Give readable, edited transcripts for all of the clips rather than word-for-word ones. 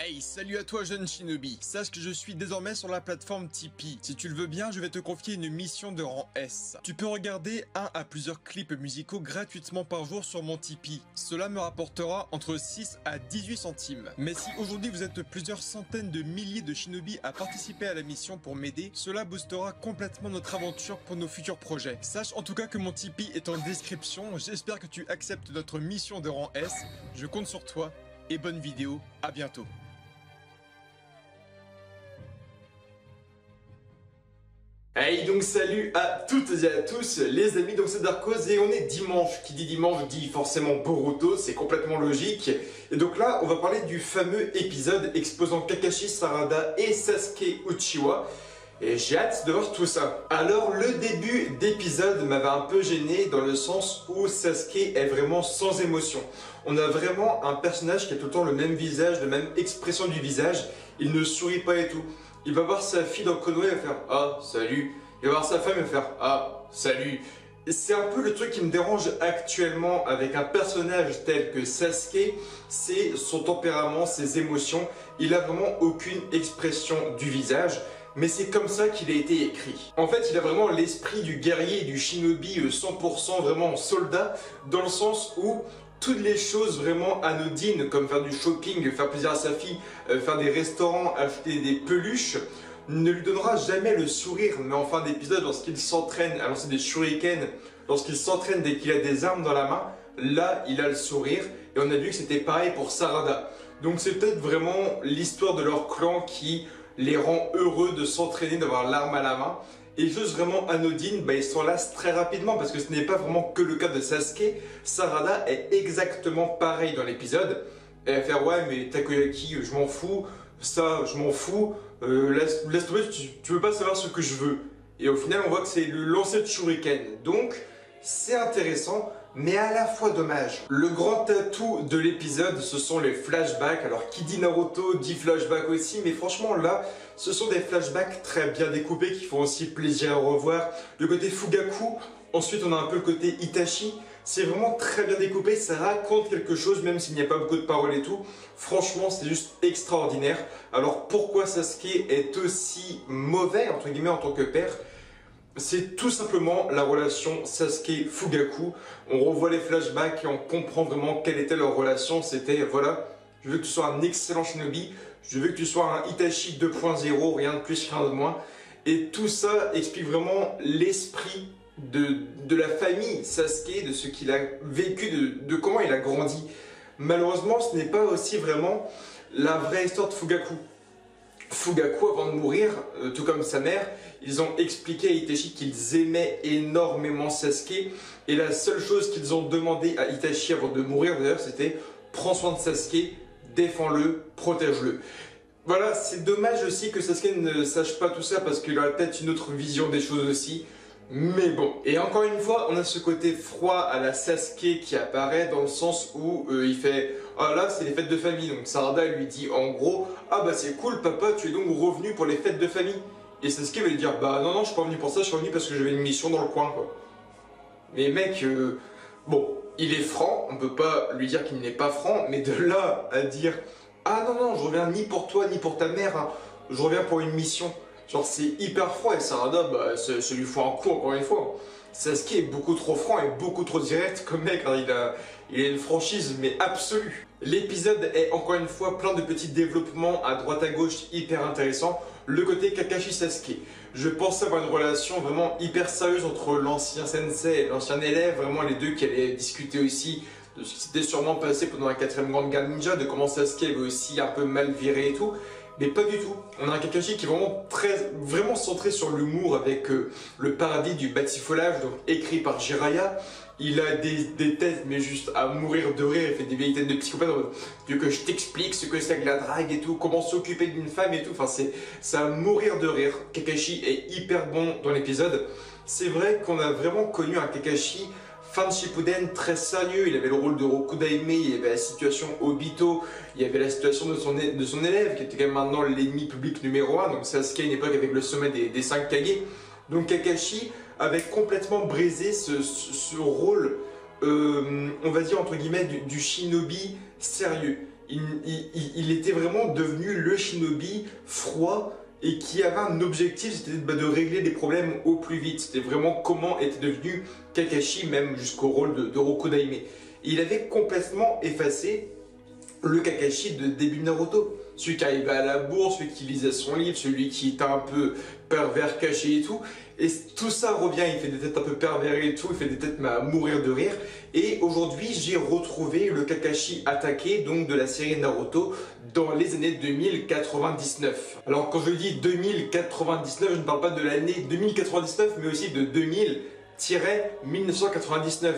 Hey, salut à toi jeune shinobi. Sache que je suis désormais sur la plateforme Tipeee. Si tu le veux bien, je vais te confier une mission de rang S. Tu peux regarder un à plusieurs clips musicaux gratuitement par jour sur mon Tipeee. Cela me rapportera entre 6 à 18 centimes. Mais si aujourd'hui vous êtes plusieurs centaines de milliers de shinobi à participer à la mission pour m'aider, cela boostera complètement notre aventure pour nos futurs projets. Sache en tout cas que mon Tipeee est en description. J'espère que tu acceptes notre mission de rang S. Je compte sur toi et bonne vidéo. À bientôt. Hey, donc salut à toutes et à tous les amis, donc c'est Darkos et on est dimanche. Qui dit dimanche dit forcément Boruto, c'est complètement logique. Et donc là on va parler du fameux épisode exposant Kakashi, Sarada et Sasuke Uchiwa. Et j'ai hâte de voir tout ça. Alors le début d'épisode m'avait un peu gêné dans le sens où Sasuke est vraiment sans émotion. On a vraiment un personnage qui a tout le temps le même visage, la même expression du visage. Il ne sourit pas et tout. Il va voir sa fille dans Konoha et va faire « Ah, salut ». Il va voir sa femme et va faire « Ah, salut ». C'est un peu le truc qui me dérange actuellement avec un personnage tel que Sasuke, c'est son tempérament, ses émotions. Il a vraiment aucune expression du visage, mais c'est comme ça qu'il a été écrit. En fait, il a vraiment l'esprit du guerrier et du shinobi 100% vraiment soldat, dans le sens où toutes les choses vraiment anodines, comme faire du shopping, faire plaisir à sa fille, faire des restaurants, acheter des peluches, ne lui donnera jamais le sourire. Mais en fin d'épisode, lorsqu'il s'entraîne à lancer des shurikens, lorsqu'il s'entraîne dès qu'il a des armes dans la main, là, il a le sourire. Et on a vu que c'était pareil pour Sarada. Donc c'est peut-être vraiment l'histoire de leur clan qui les rend heureux de s'entraîner, d'avoir l'arme à la main. Et les choses vraiment anodines, ils s'en lassent très rapidement parce que ce n'est pas vraiment que le cas de Sasuke. Sarada est exactement pareil dans l'épisode. Elle va faire « Ouais, mais Takoyaki, je m'en fous. Ça, je m'en fous. Laisse tomber, tu veux pas savoir ce que je veux. » Et au final, on voit que c'est le lancer de shuriken. Donc, c'est intéressant, mais à la fois dommage. Le grand atout de l'épisode, ce sont les flashbacks. Alors, qui dit Naruto dit flashback aussi, mais franchement, là, ce sont des flashbacks très bien découpés qui font aussi plaisir à revoir. Le côté Fugaku, ensuite on a un peu le côté Itachi. C'est vraiment très bien découpé, ça raconte quelque chose, même s'il n'y a pas beaucoup de paroles et tout. Franchement, c'est juste extraordinaire. Alors, pourquoi Sasuke est aussi mauvais, entre guillemets, en tant que père ? C'est tout simplement la relation Sasuke-Fugaku. On revoit les flashbacks et on comprend vraiment quelle était leur relation. C'était, voilà, je veux que tu sois un excellent shinobi, je veux que tu sois un Itachi 2.0, rien de plus, rien de moins. Et tout ça explique vraiment l'esprit de la famille Sasuke, de ce qu'il a vécu, de comment il a grandi. Malheureusement, ce n'est pas aussi vraiment la vraie histoire de Fugaku. Fugaku, avant de mourir, tout comme sa mère, ils ont expliqué à Itachi qu'ils aimaient énormément Sasuke. Et la seule chose qu'ils ont demandé à Itachi avant de mourir, d'ailleurs, c'était « Prends soin de Sasuke, défends-le, protège-le ». Voilà, c'est dommage aussi que Sasuke ne sache pas tout ça parce qu'il a peut-être une autre vision des choses aussi. Mais bon, et encore une fois, on a ce côté froid à la Sasuke qui apparaît dans le sens où il fait « Ah là, c'est les fêtes de famille ». Donc Sarada lui dit en gros « Ah bah c'est cool papa, tu es donc revenu pour les fêtes de famille ». Et Sasuke va lui dire « Bah non, non, je suis pas venu pour ça, je suis revenu parce que j'avais une mission dans le coin quoi ». Mais mec, bon, il est franc, on peut pas lui dire qu'il n'est pas franc, mais de là à dire « Ah non, non, je reviens ni pour toi ni pour ta mère, hein, je reviens pour une mission ». Genre c'est hyper froid et Sarada, bah, ça lui faut un coup encore une fois. Sasuke est beaucoup trop franc et beaucoup trop direct comme mec, hein, il a une franchise mais absolue. L'épisode est encore une fois plein de petits développements à droite à gauche hyper intéressants. Le côté Kakashi Sasuke. Je pense avoir une relation vraiment hyper sérieuse entre l'ancien sensei et l'ancien élève, vraiment les deux qui allaient discuter aussi de ce qui s'était sûrement passé pendant la 4ème grande guerre ninja, de comment Sasuke avait aussi un peu mal viré et tout. Mais pas du tout. On a un Kakashi qui est vraiment centré sur l'humour avec le paradis du batifolage, donc écrit par Jiraiya. Il a des têtes, mais juste à mourir de rire. Il fait des vieilles têtes de psychopathe. Tu veux que je t'explique ce que c'est que la drague et tout, comment s'occuper d'une femme et tout. Enfin, c'est à mourir de rire. Kakashi est hyper bon dans l'épisode. C'est vrai qu'on a vraiment connu un Kakashi fin de Shippuden très sérieux. Il avait le rôle de Rokudaime, il y avait la situation Obito, il y avait la situation de son élève qui était quand même maintenant l'ennemi public numéro 1. Donc Sasuke à une époque avec le sommet des 5 Kage. Donc Kakashi avait complètement brisé ce rôle, on va dire entre guillemets, du shinobi sérieux. il était vraiment devenu le shinobi froid et qui avait un objectif, c'était de régler des problèmes au plus vite. C'était vraiment comment était devenu Kakashi, même jusqu'au rôle de Rokudaime. Et il avait complètement effacé le Kakashi de début de Naruto. Celui qui arrivait à la bourse, celui qui lisait son livre, celui qui était un peu pervers, caché et tout. Et tout ça revient, il fait des têtes un peu pervers et tout, il fait des têtes à mourir de rire. Et aujourd'hui, j'ai retrouvé le Kakashi attaqué, donc de la série Naruto, dans les années 2099. Alors quand je dis 2099, je ne parle pas de l'année 2099, mais aussi de 2000-1999.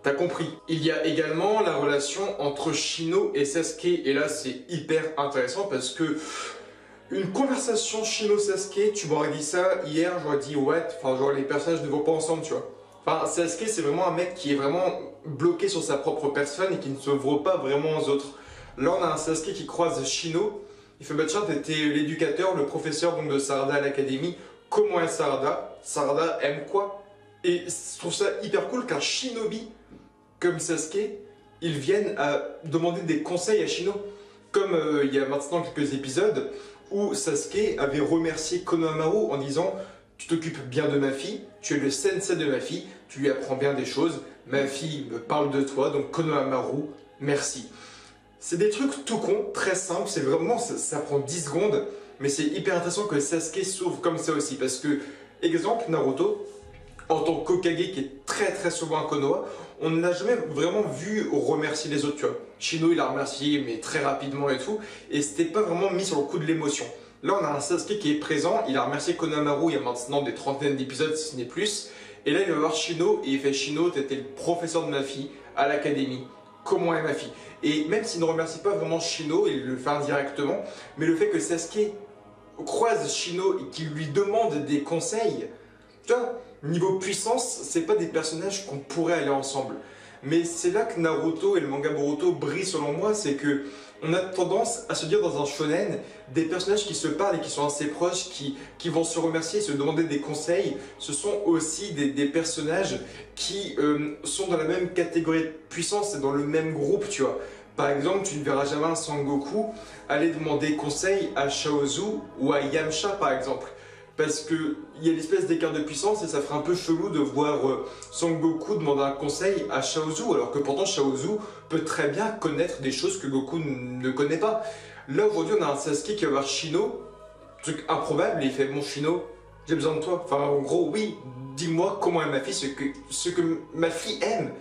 T'as compris. Il y a également la relation entre Shino et Sasuke, et là c'est hyper intéressant parce que une conversation Shino-Sasuke, tu m'aurais dit ça hier, j'aurais dit what, enfin genre les personnages ne vont pas ensemble, tu vois. Enfin Sasuke c'est vraiment un mec qui est vraiment bloqué sur sa propre personne et qui ne s'ouvre pas vraiment aux autres. Là on a un Sasuke qui croise Shino, il fait bah tiens t'étais l'éducateur, le professeur donc de Sarada à l'académie, comment est Sarada? Sarada aime quoi? Et je trouve ça hyper cool qu'un shinobi comme Sasuke, ils viennent à demander des conseils à Shino. Comme il y a maintenant quelques épisodes où Sasuke avait remercié Konohamaru en disant « Tu t'occupes bien de ma fille, tu es le sensei de ma fille, tu lui apprends bien des choses, ma fille me parle de toi, donc Konohamaru, merci. » C'est des trucs tout con, très simples, c'est vraiment, ça prend 10 secondes, mais c'est hyper intéressant que Sasuke s'ouvre comme ça aussi, parce que, exemple, Naruto, en tant qu'Hokage qui est très souvent un Konoha, on n'a jamais vraiment vu remercier les autres, tu vois. Shino il a remercié mais très rapidement et tout, et c'était pas vraiment mis sur le coup de l'émotion. Là on a un Sasuke qui est présent, il a remercié Konohamaru il y a maintenant des trentaines d'épisodes si ce n'est plus, et là il va voir Shino et il fait Shino t'étais le professeur de ma fille à l'académie, comment est ma fille? Et même s'il ne remercie pas vraiment Shino, il le fait indirectement, mais le fait que Sasuke croise Shino et qu'il lui demande des conseils, tu vois, niveau puissance, c'est pas des personnages qu'on pourrait aller ensemble. Mais c'est là que Naruto et le manga Boruto brillent selon moi, c'est que on a tendance à se dire dans un shonen, des personnages qui se parlent et qui sont assez proches, qui vont se remercier et se demander des conseils, ce sont aussi des personnages qui sont dans la même catégorie de puissance et dans le même groupe, tu vois. Par exemple, tu ne verras jamais un Sangoku aller demander conseil à Chaozu ou à Yamcha par exemple. Parce qu'il y a l'espèce d'écart de puissance et ça ferait un peu chelou de voir Sangoku demander un conseil à Chaozu, alors que pourtant Chaozu peut très bien connaître des choses que Goku ne connaît pas. Là aujourd'hui on a un Sasuke qui va voir Shino, truc improbable, et il fait bon Shino, j'ai besoin de toi. Enfin en gros oui, dis-moi comment est ma fille, ce que ma fille aime.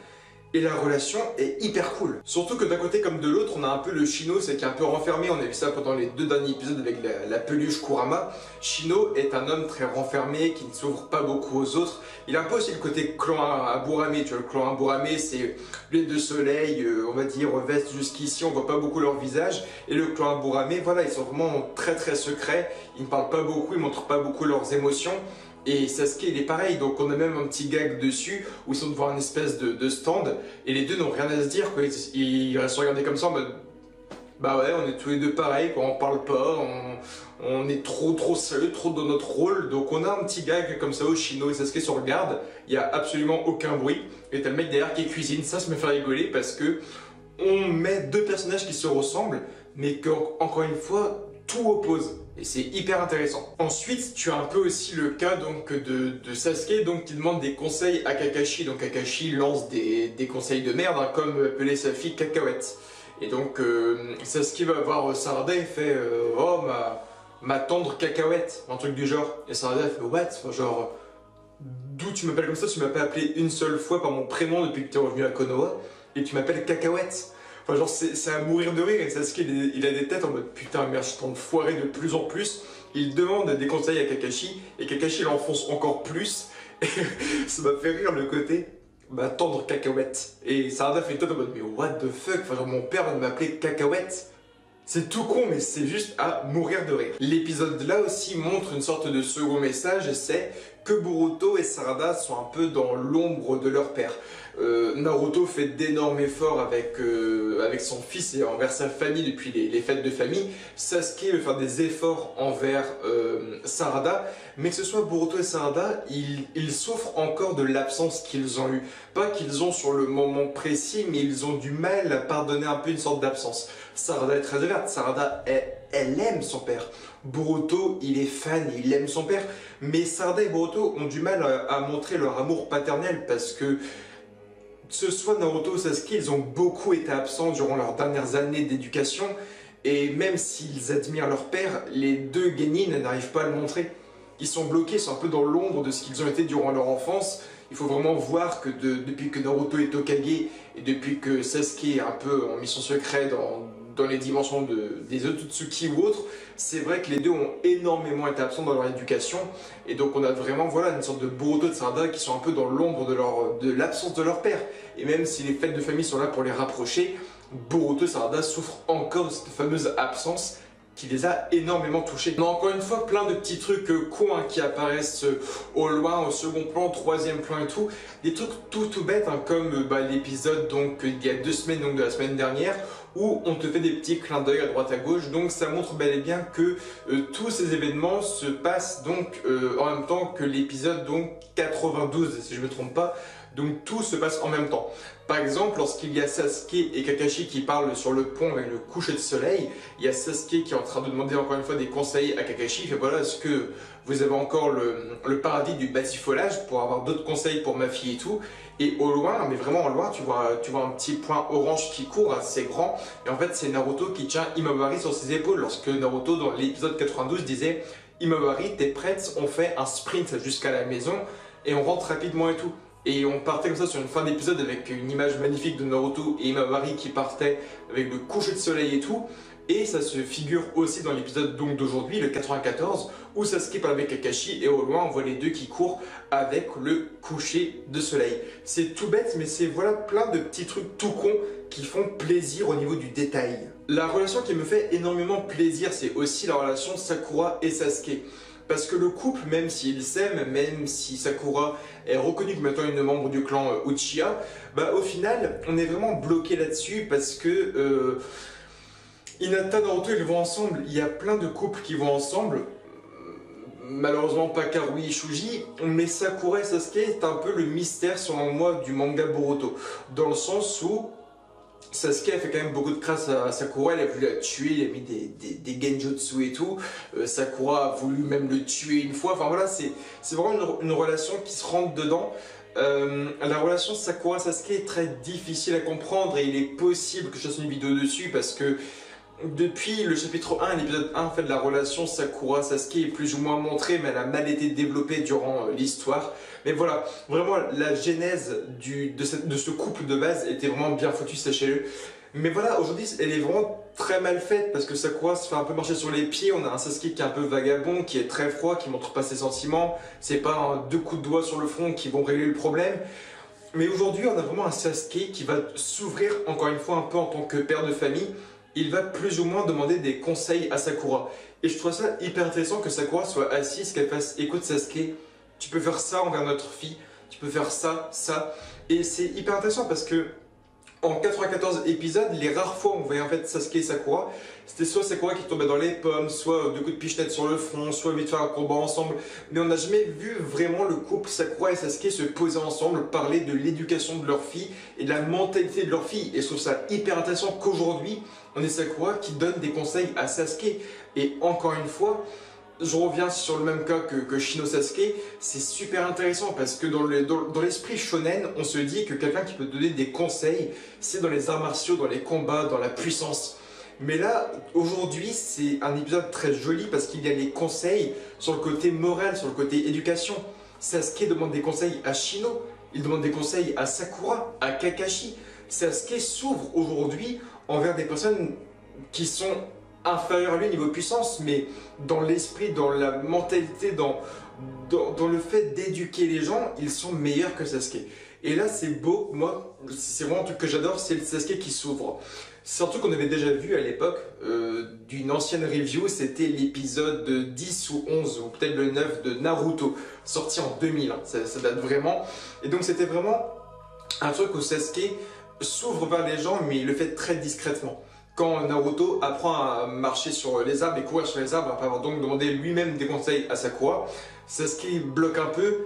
Et la relation est hyper cool. Surtout que d'un côté comme de l'autre, on a un peu le Shino, c'est qui est un peu renfermé. On a vu ça pendant les 2 derniers épisodes avec la peluche Kurama. Shino est un homme très renfermé, qui ne s'ouvre pas beaucoup aux autres. Il a un peu aussi le côté clan Aburame. Tu vois, le clan Aburame, c'est l'huile de soleil, on va dire, veste jusqu'ici, on voit pas beaucoup leur visage. Et le clan Aburame, voilà, ils sont vraiment très secrets. Ils ne parlent pas beaucoup, ils montrent pas beaucoup leurs émotions. Et Sasuke il est pareil, donc on a même un petit gag dessus où ils sont devant un espèce de stand et les deux n'ont rien à se dire quoi. Ils restent regardés comme ça en mode bah ouais on est tous les deux pareils quoi, on parle pas, on est trop sérieux, trop dans notre rôle, donc on a un petit gag comme ça où Shino et Sasuke se regardent, il y a absolument aucun bruit et t'as le mec derrière qui cuisine, ça me fait rigoler parce que on met 2 personnages qui se ressemblent mais que encore une fois tout oppose. Et c'est hyper intéressant. Ensuite, tu as un peu aussi le cas donc, de Sasuke donc, qui demande des conseils à Kakashi. Donc Kakashi lance des conseils de merde, hein, comme appeler sa fille Cacahuète. Et donc Sasuke va voir Sarada et fait oh ma tendre Cacahuète, un truc du genre. Et Sarada fait what? Enfin, genre, d'où tu m'appelles comme ça? Tu m'as pas appelé une seule fois par mon prénom depuis que tu es revenu à Konoha et tu m'appelles Cacahuète. Enfin genre c'est à mourir de rire et Sasuke il a des têtes en mode putain merde je tente de foirer de plus en plus. Il demande des conseils à Kakashi et Kakashi l'enfonce encore plus et ça m'a fait rire le côté bah tendre cacahuète. Et Sarada fait une tête en mode mais what the fuck, enfin genre mon père va m'appeler cacahuète. C'est tout con mais c'est juste à mourir de rire. L'épisode là aussi montre une sorte de second message, c'est que Boruto et Sarada sont un peu dans l'ombre de leur père. Naruto fait d'énormes efforts avec son fils et envers sa famille depuis les fêtes de famille. Sasuke veut faire des efforts envers Sarada, mais que ce soit Boruto et Sarada, ils souffrent encore de l'absence qu'ils ont eue. Pas qu'ils ont sur le moment précis, mais ils ont du mal à pardonner un peu une sorte d'absence. Sarada est très ouverte, Sarada, elle aime son père. Boruto, il est fan, il aime son père. Mais Sarada et Boruto ont du mal à montrer leur amour paternel parce que ce soit Naruto ou Sasuke, ils ont beaucoup été absents durant leurs dernières années d'éducation. Et même s'ils admirent leur père, les deux genin n'arrivent pas à le montrer. Ils sont bloqués, ils sont un peu dans l'ombre de ce qu'ils ont été durant leur enfance. Il faut vraiment voir que depuis que Naruto est Hokage et depuis que Sasuke est un peu en mission secrète dans les dimensions des Otsutsuki ou autres, c'est vrai que les deux ont énormément été absents dans leur éducation. Et donc on a vraiment une sorte de Boruto de Sarada qui sont un peu dans l'ombre de l'absence de leur père. Et même si les fêtes de famille sont là pour les rapprocher, Boruto et Sarada souffrent encore de cette fameuse absence qui les a énormément touchés. On a encore une fois plein de petits trucs cons qui apparaissent au loin, au second plan, au troisième plan et tout. Des trucs tout bêtes comme l'épisode il y a 2 semaines, donc de la semaine dernière, où on te fait des petits clins d'œil à droite à gauche. Donc ça montre bel et bien que tous ces événements se passent en même temps que l'épisode 92, si je ne me trompe pas. Donc tout se passe en même temps. Par exemple, lorsqu'il y a Sasuke et Kakashi qui parlent sur le pont avec le coucher de soleil, il y a Sasuke qui est en train de demander encore une fois des conseils à Kakashi. Il fait voilà, est-ce que vous avez encore le paradis du batifolage pour avoir d'autres conseils pour ma fille et tout. Et au loin, mais vraiment au loin, tu vois un petit point orange qui court assez grand. Et en fait, c'est Naruto qui tient Imabari sur ses épaules. Lorsque Naruto, dans l'épisode 92, disait Imabari, t'es prête, on fait un sprint jusqu'à la maison et on rentre rapidement et tout. Et on partait comme ça sur une fin d'épisode avec une image magnifique de Naruto et Imabari qui partaient avec le coucher de soleil et tout. Et ça se figure aussi dans l'épisode d'aujourd'hui, le 94, où Sasuke parle avec Kakashi et au loin on voit les deux qui courent avec le coucher de soleil. C'est tout bête mais c'est plein de petits trucs tout cons qui font plaisir au niveau du détail. La relation qui me fait énormément plaisir, c'est aussi la relation Sakura et Sasuke. Parce que le couple, même s'ils s'aiment, même si Sakura est reconnue comme étant une membre du clan Uchiha, au final, on est vraiment bloqué là-dessus parce que Hinata, Naruto, ils vont ensemble. Il y a plein de couples qui vont ensemble. Malheureusement pas Karui et Shuji, mais Sakura et Sasuke est un peu le mystère, selon moi, du manga Boruto. Dans le sens où Sasuke a fait quand même beaucoup de crasse à Sakura, il a voulu la tuer, il a mis des genjutsu et tout. Sakura a voulu même le tuer une fois. Enfin voilà, c'est vraiment une relation qui se rentre dedans. La relation Sakura-Sasuke est très difficile à comprendre et il est possible que je fasse une vidéo dessus parce que depuis le chapitre 1 et l'épisode 1, en fait, la relation Sakura-Sasuke est plus ou moins montrée, mais elle a mal été développée durant l'histoire. Mais voilà, vraiment la genèse de ce couple de base était vraiment bien foutue, sachez-le. Mais voilà, aujourd'hui, elle est vraiment très mal faite parce que Sakura se fait un peu marcher sur les pieds. On a un Sasuke qui est un peu vagabond, qui est très froid, qui montre pas ses sentiments. C'est pas 2 coups de doigt sur le front qui vont régler le problème. Mais aujourd'hui, on a vraiment un Sasuke qui va s'ouvrir encore une fois un peu en tant que père de famille. Il va plus ou moins demander des conseils à Sakura. Et je trouve ça hyper intéressant que Sakura soit assise, qu'elle fasse écoute Sasuke, tu peux faire ça envers notre fille, tu peux faire ça, ça. Et c'est hyper intéressant parce que en 94 épisodes, les rares fois où on voyait en fait Sasuke et Sakura, c'était soit Sakura qui tombait dans les pommes, soit 2 coups de pichenette sur le front, soit vite faire un combat ensemble. Mais on n'a jamais vu vraiment le couple Sakura et Sasuke se poser ensemble, parler de l'éducation de leur fille et de la mentalité de leur fille. Et je trouve ça hyper intéressant qu'aujourd'hui, on ait Sakura qui donne des conseils à Sasuke. Et encore une fois, je reviens sur le même cas que Shino Sasuke, c'est super intéressant parce que dans l'esprit shonen, on se dit que quelqu'un qui peut donner des conseils, c'est dans les arts martiaux, dans les combats, dans la puissance. Mais là, aujourd'hui, c'est un épisode très joli parce qu'il y a les conseils sur le côté moral, sur le côté éducation. Sasuke demande des conseils à Shino, il demande des conseils à Sakura, à Kakashi. Sasuke s'ouvre aujourd'hui envers des personnes qui sont inférieurs à lui niveau puissance, mais dans l'esprit, dans la mentalité, dans le fait d'éduquer les gens, ils sont meilleurs que Sasuke. Et là, c'est beau, moi, c'est vraiment un truc que j'adore, c'est le Sasuke qui s'ouvre. C'est un truc qu'on avait déjà vu à l'époque d'une ancienne review, c'était l'épisode 10 ou 11, ou peut-être le 9 de Naruto, sorti en 2000, hein, ça date vraiment. Et donc c'était vraiment un truc où Sasuke s'ouvre vers les gens, mais il le fait très discrètement. Quand Naruto apprend à marcher sur les arbres et courir sur les arbres, après avoir donc demandé lui-même des conseils à Sakura, Sasuke bloque un peu,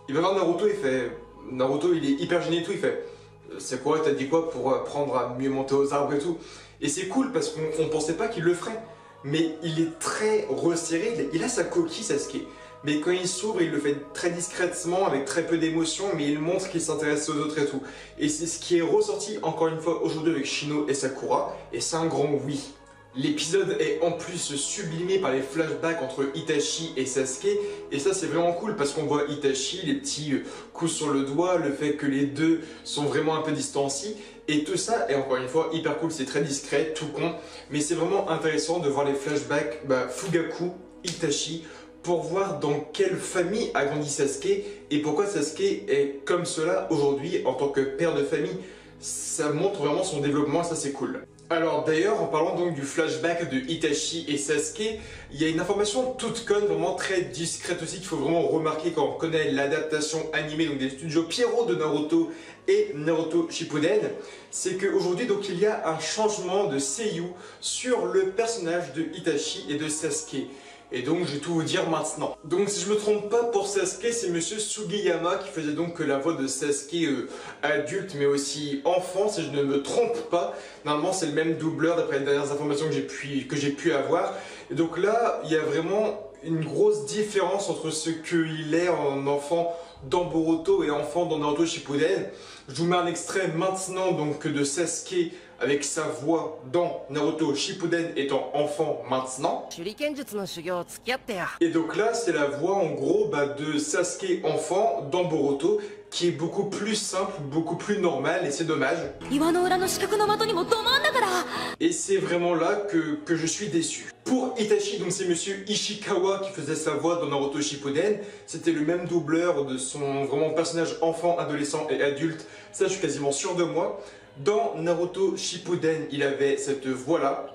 il va voir Naruto, il fait... Naruto il est hyper gêné et tout, il fait Sakura t'as dit quoi pour apprendre à mieux monter aux arbres et tout. Et c'est cool parce qu'on ne pensait pas qu'il le ferait. Mais il est très resserré, il a sa coquille Sasuke. Mais quand il s'ouvre, il le fait très discrètement, avec très peu d'émotion, mais il montre qu'il s'intéresse aux autres et tout. Et c'est ce qui est ressorti encore une fois aujourd'hui avec Shino et Sakura, et c'est un grand oui. L'épisode est en plus sublimé par les flashbacks entre Itachi et Sasuke, et ça c'est vraiment cool parce qu'on voit Itachi, les petits coups sur le doigt, le fait que les deux sont vraiment un peu distanciés, et tout ça est encore une fois hyper cool, c'est très discret, tout con, mais c'est vraiment intéressant de voir les flashbacks Fugaku, Itachi, pour voir dans quelle famille a grandi Sasuke et pourquoi Sasuke est comme cela aujourd'hui en tant que père de famille. Ça montre vraiment son développement, ça c'est cool. Alors d'ailleurs, en parlant donc du flashback de Itachi et Sasuke, il y a une information toute conne, vraiment très discrète aussi, qu'il faut vraiment remarquer quand on connaît l'adaptation animée donc des studios Pierrot de Naruto et Naruto Shippuden, c'est qu'aujourd'hui donc il y a un changement de seiyuu sur le personnage de Itachi et de Sasuke. Et donc je vais tout vous dire maintenant. Donc si je me trompe pas, pour Sasuke, c'est monsieur Sugiyama qui faisait donc la voix de Sasuke adulte mais aussi enfant, si je ne me trompe pas. Normalement c'est le même doubleur d'après les dernières informations que j'ai pu avoir. Et donc là, il y a vraiment une grosse différence entre ce qu'il est en enfant dans Boruto et enfant dans Naruto Shippuden. Je vous mets un extrait maintenant donc de Sasuke avec sa voix dans Naruto Shippuden étant enfant maintenant. Et donc là, c'est la voix en gros de Sasuke enfant dans Boruto qui est beaucoup plus simple, beaucoup plus normale et c'est dommage. Et c'est vraiment là que je suis déçu. Pour Itachi, donc c'est monsieur Ishikawa qui faisait sa voix dans Naruto Shippuden. C'était le même doubleur de son vraiment personnage enfant, adolescent et adulte. Ça, je suis quasiment sûr de moi. Dans Naruto Shippuden, il avait cette voix-là.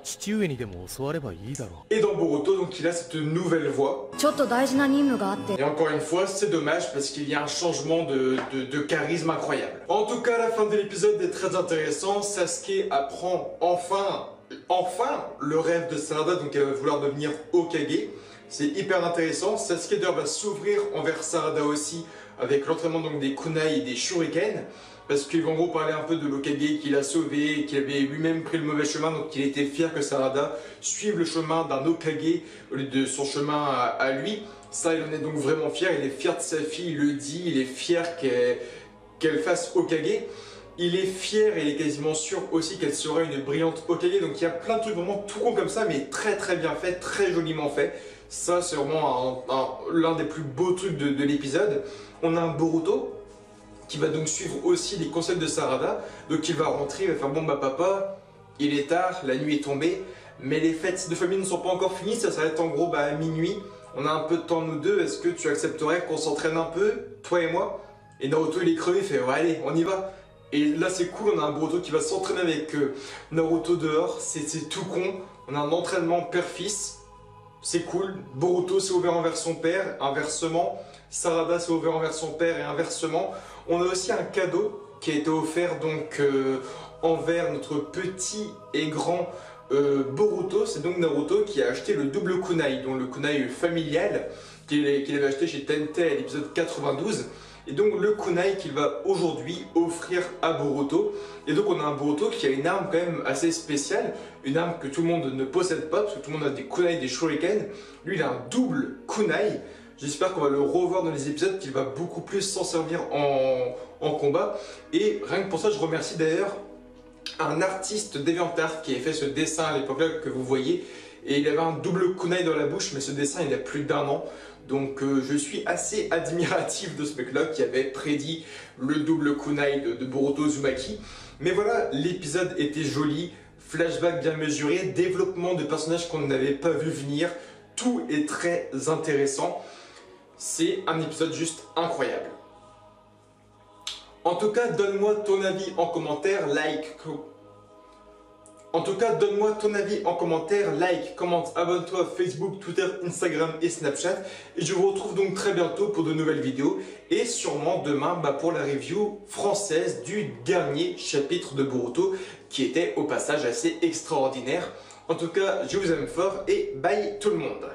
Et dans Boruto, donc il a cette nouvelle voix. Et encore une fois, c'est dommage parce qu'il y a un changement de charisme incroyable. En tout cas, la fin de l'épisode est très intéressant. Sasuke apprend enfin le rêve de Sarada, donc elle va vouloir devenir Hokage. C'est hyper intéressant. Sasuke d'ailleurs va s'ouvrir envers Sarada aussi avec l'entraînement donc des kunai et des shuriken. Parce qu'il va en gros parler un peu de l'Hokage qu'il a sauvé, qu'il avait lui-même pris le mauvais chemin, donc il était fier que Sarada suive le chemin d'un Hokage au lieu de son chemin à lui. Ça, il en est donc vraiment fier, il est fier de sa fille, il le dit, il est fier qu'elle fasse Hokage. Il est fier et il est quasiment sûr aussi qu'elle sera une brillante Hokage. Donc il y a plein de trucs vraiment tout con comme ça, mais très très bien fait, très joliment fait. Ça, c'est vraiment l'un des plus beaux trucs de l'épisode. On a un Boruto qui va donc suivre aussi les conseils de Sarada. Donc il va rentrer, il va faire bon papa, il est tard, la nuit est tombée, mais les fêtes de famille ne sont pas encore finies, ça s'arrête en gros à minuit. On a un peu de temps nous deux, est-ce que tu accepterais qu'on s'entraîne un peu, toi et moi? Et Naruto il est crevé, il fait ouais, allez, on y va. Et là c'est cool, on a un Boruto qui va s'entraîner avec Naruto dehors, c'est tout con. On a un entraînement père-fils, c'est cool. Boruto s'est ouvert envers son père, inversement. Sarada s'est ouvert envers son père et inversement. On a aussi un cadeau qui a été offert donc envers notre petit et grand Boruto. C'est donc Naruto qui a acheté le double kunai, donc le kunai familial qu'il avait acheté chez Tente à l'épisode 92. Et donc le kunai qu'il va aujourd'hui offrir à Boruto. Et donc on a un Boruto qui a une arme quand même assez spéciale, une arme que tout le monde ne possède pas parce que tout le monde a des kunai, des shuriken. Lui il a un double kunai. J'espère qu'on va le revoir dans les épisodes, qu'il va beaucoup plus s'en servir en combat. Et rien que pour ça, je remercie d'ailleurs un artiste DeviantArt qui a fait ce dessin à l'époque-là que vous voyez. Et il avait un double kunai dans la bouche, mais ce dessin il a plus d'1 an. Donc je suis assez admiratif de ce mec-là qui avait prédit le double kunai de Boruto Uzumaki. Mais voilà, l'épisode était joli, flashback bien mesuré, développement de personnages qu'on n'avait pas vu venir. Tout est très intéressant. C'est un épisode juste incroyable. En tout cas, donne-moi ton avis en commentaire, commente, abonne-toi Facebook, Twitter, Instagram et Snapchat. Et je vous retrouve donc très bientôt pour de nouvelles vidéos. Et sûrement demain pour la review française du dernier chapitre de Boruto qui était au passage assez extraordinaire. En tout cas, je vous aime fort et bye tout le monde.